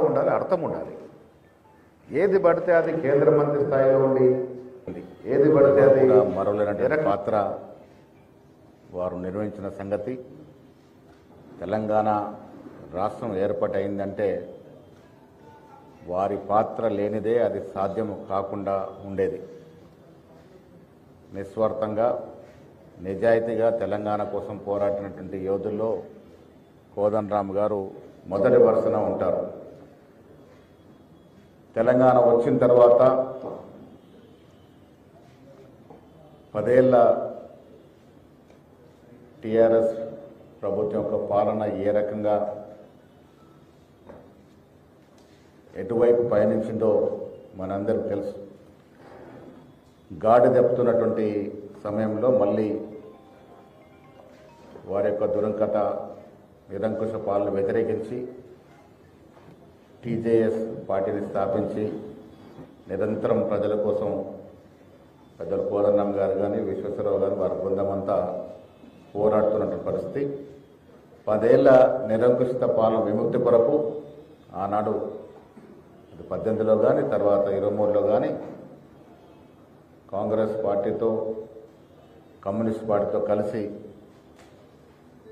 ఉండాలి, అర్థం ఉండాలి. ఏది పడితే అది కేంద్ర మంత్రి స్థాయిలో ఉండి ఏది పడితే అది మరొకటి పాత్ర వారు నిర్వహించిన సంగతి. తెలంగాణ రాష్ట్రం ఏర్పాటైందంటే వారి పాత్ర లేనిదే అది సాధ్యం కాకుండా ఉండేది. నిస్వార్థంగా నిజాయితీగా తెలంగాణ కోసం పోరాడినటువంటి యోధుల్లో కోదండరామ్ గారు మొదటి వరుసన ఉంటారు. తెలంగాణ వచ్చిన తర్వాత 10 ఏళ్ల టీఆర్ఎస్ ప్రభుత్వం యొక్క పాలన ఏ రకంగా ఎటువైపు పయనించిందో మనందరికీ తెలుసు. గాడి దెప్పుతున్నటువంటి సమయంలో మళ్ళీ వారి యొక్క దురంకత నిరంకుశ పాలన వ్యతిరేకించి టీజేఎస్ పార్టీని స్థాపించి నిరంతరం ప్రజల కోసం పెద్దలు కోదండరామ్ గారు కానీ విశ్వేశ్వరరావు గారు వారి బృందం అంతా పోరాడుతున్నటువంటి పరిస్థితి. 10 ఏళ్ల నిరంకుశిత పాలన విముక్తి కొరకు ఆనాడు 18లో కానీ తర్వాత 23లో కానీ కాంగ్రెస్ పార్టీతో కమ్యూనిస్ట్ పార్టీతో కలిసి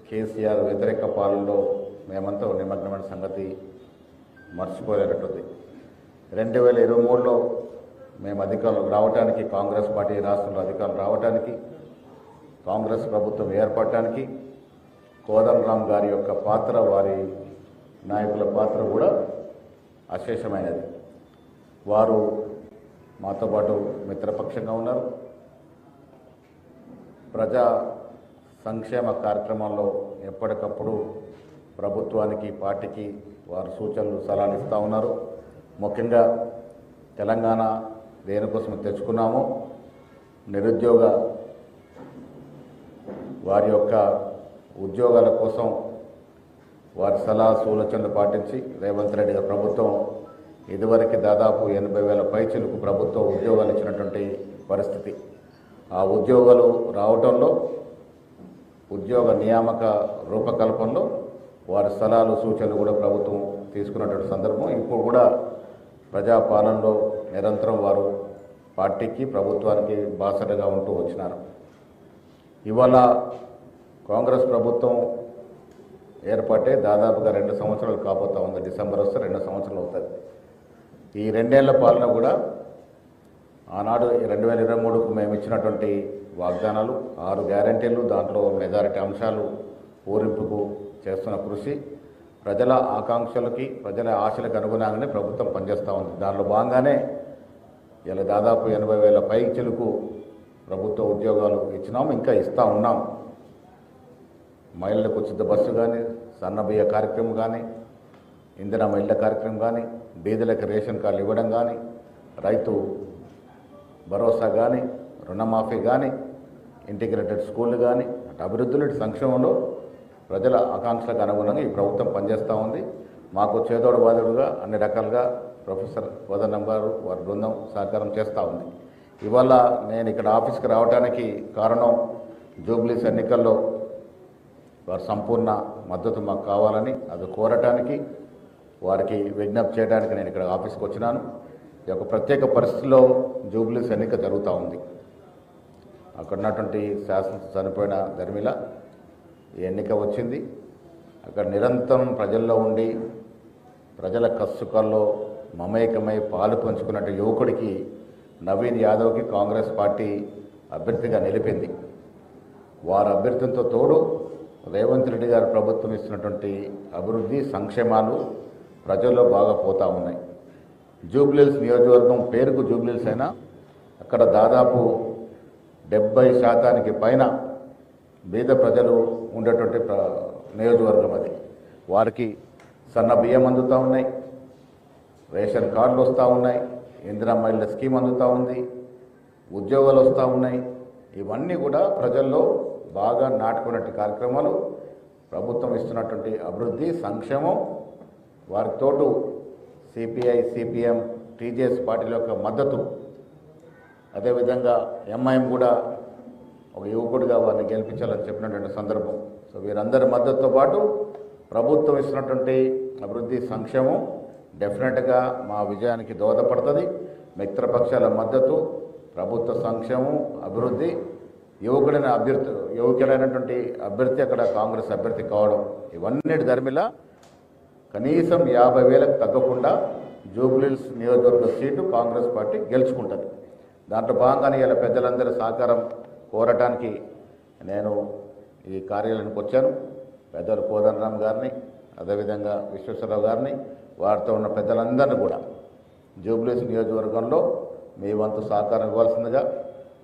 కేసీఆర్ వ్యతిరేక పాలనలో మేమంతా నిమగ్నమైన సంగతి మర్చిపోలేనట్టుంది. 2023లో మేము అధికారులు రావడానికి, కాంగ్రెస్ పార్టీ రాష్ట్రంలో అధికారులు రావడానికి, కాంగ్రెస్ ప్రభుత్వం ఏర్పడటానికి కోదండరామ్ గారి యొక్క పాత్ర, వారి నాయకుల పాత్ర కూడా అశేషమైనది. వారు మాతో పాటు మిత్రపక్షంగా ఉన్నారు. ప్రజా సంక్షేమ కార్యక్రమాల్లో ఎప్పటికప్పుడు ప్రభుత్వానికి, పార్టీకి వారు సూచనలు, సలహాలు ఇస్తూ ఉన్నారు. ముఖ్యంగా తెలంగాణ దేనికోసం తెచ్చుకున్నామో నిరుద్యోగ వారి యొక్క ఉద్యోగాల కోసం వారి సలహా సూచనలు పాటించి రేవంత్ రెడ్డి గారి ప్రభుత్వం ఇదివరకు దాదాపు 80,000 పైచిలకు ప్రభుత్వం ఉద్యోగాలు ఇచ్చినటువంటి పరిస్థితి. ఆ ఉద్యోగాలు రావడంలో, ఉద్యోగ నియామక రూపకల్పనలో వారి సలహాలు సూచనలు కూడా ప్రభుత్వం తీసుకున్నటువంటి సందర్భం. ఇప్పుడు కూడా ప్రజాపాలనలో నిరంతరం వారు పార్టీకి, ప్రభుత్వానికి బాసటగా ఉంటూ వచ్చినారు. ఇవాళ కాంగ్రెస్ ప్రభుత్వం ఏర్పడే దాదాపుగా 2 సంవత్సరాలు కాబోతా ఉంది. డిసెంబర్ వస్తే 2 సంవత్సరాలు అవుతుంది. ఈ 2 ఏళ్ల పాలన కూడా ఆనాడు 2023కు మేము ఇచ్చినటువంటి వాగ్దానాలు, 6 గ్యారంటీలు, దాంట్లో మెజారిటీ అంశాలు పూరింపుకు చేస్తున్న కృషి, ప్రజల ఆకాంక్షలకి, ప్రజల ఆశలకు అనుగుణంగానే ప్రభుత్వం పనిచేస్తూ ఉంది. దానిలో భాగంగానే ఇలా దాదాపు 80,000 పైచిలకు ప్రభుత్వ ఉద్యోగాలు ఇచ్చినాము, ఇంకా ఇస్తూ ఉన్నాం. మహిళలకు ఉచిత బస్సు కానీ, సన్నబియ్య కార్యక్రమం కానీ, ఇందిరమ్మ ఇళ్ల కార్యక్రమం కానీ, బీదలకు రేషన్ కార్డులు ఇవ్వడం కానీ, రైతు భరోసా కానీ, రుణమాఫీ కానీ, ఇంటిగ్రేటెడ్ స్కూళ్ళు కానీ, అటు అభివృద్ధులు, ఇటు సంక్షేమంలో ప్రజల ఆకాంక్షలకు అనుగుణంగా ఈ ప్రభుత్వం పనిచేస్తూ ఉంది. మాకు చేదోడు బాధుడుగా అన్ని రకాలుగా ప్రొఫెసర్ కోదండరామ్ గారు, వారి బృందం సహకారం చేస్తూ ఉంది. ఇవాళ నేను ఇక్కడ ఆఫీస్కి రావడానికి కారణం, జూబ్లీస్ ఎన్నికల్లో వారి సంపూర్ణ మద్దతు మాకు కావాలని, అది కోరటానికి, వారికి విజ్ఞప్తి చేయడానికి నేను ఇక్కడ ఆఫీస్కి వచ్చినాను. ఈ యొక్క ప్రత్యేక పరిస్థితుల్లో జూబ్లీస్ ఎన్నిక జరుగుతూ ఉంది. అక్కడ ఉన్నటువంటి శాసనసభ చనిపోయిన ధర్మిల ఈ ఎన్నిక వచ్చింది. అక్కడ నిరంతరం ప్రజల్లో ఉండి ప్రజల కష్టసుఖాల్లో మమేకమై పాలు పంచుకున్నట్టు యువకుడికి నవీన్ యాదవ్కి కాంగ్రెస్ పార్టీ అభ్యర్థిగా నిలిపింది. వారి అభ్యర్థితో తోడు రేవంత్ రెడ్డి గారి ప్రభుత్వం ఇస్తున్నటువంటి అభివృద్ధి, సంక్షేమాలు ప్రజల్లో బాగా పోతూ ఉన్నాయి. జూబ్లీహిల్స్ నియోజకవర్గం పేరుకు జూబ్లీహిల్స్ అయినా అక్కడ దాదాపు 70% పైన బీద ప్రజలు ఉండేటువంటి నియోజకవర్గం అది. వారికి సన్న బియ్యం అందుతూ ఉన్నాయి, రేషన్ కార్డులు వస్తూ ఉన్నాయి, ఇందిరమ్మ ఇళ్ల స్కీమ్ అందుతూ ఉంది, ఉద్యోగాలు వస్తూ ఉన్నాయి. ఇవన్నీ కూడా ప్రజల్లో బాగా నాటుకున్నట్టు కార్యక్రమాలు, ప్రభుత్వం ఇస్తున్నటువంటి అభివృద్ధి, సంక్షేమం, వారికి తోడు సిపిఐ, సిపిఎం, టీజేఎస్ పార్టీల యొక్క మద్దతు, అదేవిధంగా ఎంఐఎం కూడా ఒక యువకుడిగా వారిని గెలిపించాలని చెప్పినటువంటి సందర్భం. సో వీరందరి మద్దతుతో పాటు ప్రభుత్వం ఇస్తున్నటువంటి అభివృద్ధి, సంక్షేమం, డెఫినెట్గా మా విజయానికి దోహదపడుతుంది. మిత్రపక్షాల మద్దతు, ప్రభుత్వ సంక్షేమం, అభివృద్ధి, యువకులైనటువంటి అభ్యర్థి అక్కడ కాంగ్రెస్ అభ్యర్థి కావడం, ఇవన్నిటి ధర్మిలా కనీసం 50,000కు తగ్గకుండా జూబ్లీహిల్స్ నియోజకవర్గ సీటు కాంగ్రెస్ పార్టీ గెలుచుకుంటుంది. దాంట్లో భాగంగానే ఇలా పెద్దలందరి సహకారం కోరటానికి నేను ఈ కార్యాలయానికి వచ్చాను. పెద్దలు కోదండరామ్ గారిని, అదేవిధంగా విశ్వేశ్వరరావు గారిని, వారితో ఉన్న పెద్దలందరినీ కూడా జూబ్లీహిల్స్ నియోజకవర్గంలో మీ వంతు సహకారం ఇవ్వాల్సిందిగా,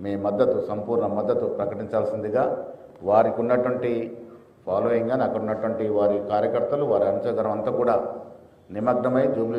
మీ మద్దతు, సంపూర్ణ మద్దతు ప్రకటించాల్సిందిగా, వారికి ఉన్నటువంటి ఫాలోయింగ్ కానీ అక్కడ ఉన్నటువంటి వారి కార్యకర్తలు, వారి అనుచరులు అంతా కూడా నిమగ్నమై జూబ్లీహిల్స్